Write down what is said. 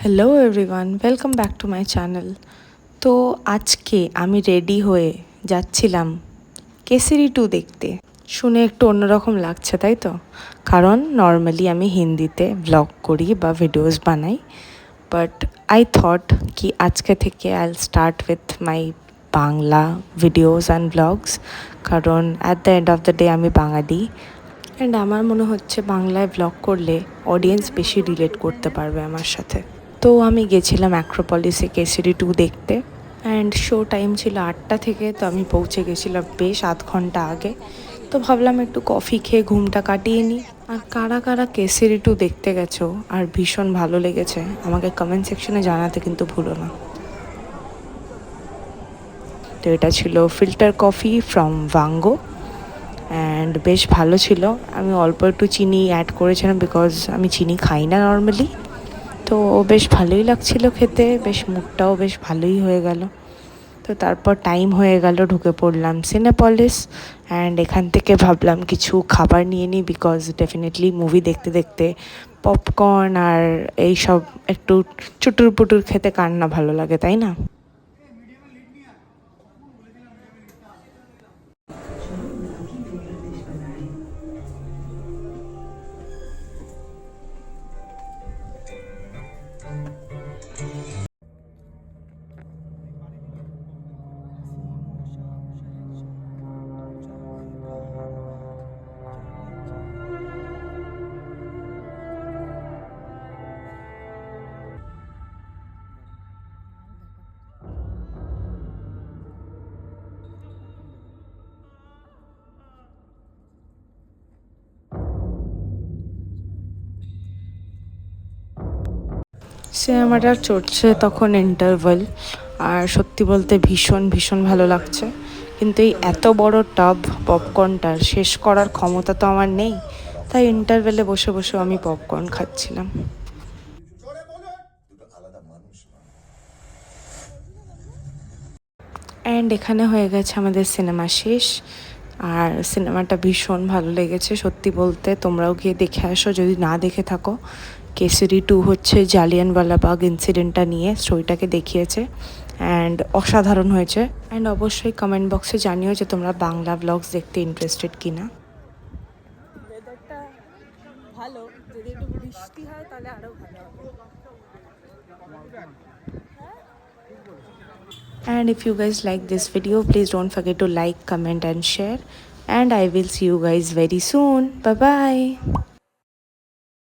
Hello everyone, welcome back to my channel. তো আজকে আমি রেডি হয়ে যাচ্ছিলাম কেসরি 2 দেখতে। শুনে একটু অন্যরকম লাগছে, তাই তো? কারণ নর্মালি আমি হিন্দিতে ব্লগ করি বা ভিডিওস বানাই, বাট আই থট কি আজকে থেকে I start with my Bangla videos and blogs. কারণ at the end of the day আমি বাঙালি, অ্যান্ড আমার মনে হচ্ছে বাংলায় ব্লগ করলে অডিয়েন্স বেশি রিলেট করতে পারবে আমার সাথে। তো আমি গেছিলাম অ্যাক্রোপলিসে কেসরি 2 দেখতে, অ্যান্ড শো টাইম ছিল 8টা থেকে। তো আমি পৌঁছে গেছিলাম বেশ আধ ঘন্টা আগে। তো ভাবলাম একটু কফি খেয়ে ঘুমটা কাটিয়ে নিই। আর কারা কারা কেসরি 2 দেখতে গেছো আর ভীষণ ভালো লেগেছে আমাকে কমেন্ট সেকশনে জানাতে কিন্তু ভুলো না। তো এটা ছিল ফিল্টার কফি ফ্রম ভাঙ্গো, অ্যান্ড বেশ ভালো ছিল। আমি অল্প একটু চিনি অ্যাড করেছিলাম বিকজ আমি চিনি খাই না নর্মালি। তো বেশ ভালোই লাগছিল খেতে, বেশ মুডটাও বেশ ভালোই হয়ে গেল। তো তারপর টাইম হয়ে গেল, ঢুকে পড়লাম সিনেপলিস, অ্যান্ড এখান থেকে ভাবলাম কিছু খাবার নিয়ে নিই বিকজ ডেফিনেটলি মুভি দেখতে দেখতে পপকর্ন আর এই সব একটু চুটুর পুটুর খেতে কার না ভালো লাগে, তাই না? সিনেমাটা চলছে তখন ইন্টারভেল, আর সত্যি বলতে ভীষণ ভীষণ ভালো লাগছে। কিন্তু এই এত বড় টব পপকর্নটার শেষ করার ক্ষমতা তো আমার নেই, তাই ইন্টারভেলে বসে বসে আমি পপকর্ন খাচ্ছিলাম। অ্যান্ড এখানে হয়ে গেছে আমাদের সিনেমা শেষ। আর সিনেমাটা ভীষণ ভালো লেগেছে সত্যি বলতে, তোমরাও গিয়ে দেখে আসো যদি না দেখে থাকো। কেসরি 2 হচ্ছে জালিয়ানওয়ালাবাগ ইনসিডেন্টটা নিয়ে স্টোরিটাকে দেখিয়েছে, অ্যান্ড অসাধারণ হয়েছে। অ্যান্ড অবশ্যই কমেন্ট বক্সে জানিও যে তোমরা বাংলা ব্লগস দেখতে ইন্টারেস্টেড কিনা। ওয়েদারটা ভালো, যদি একটু বৃষ্টি হয় তাহলে আরো ভালো হবে। And if you guys like this video, please don't forget to like, comment and share. And I will see you guys very soon. Bye bye.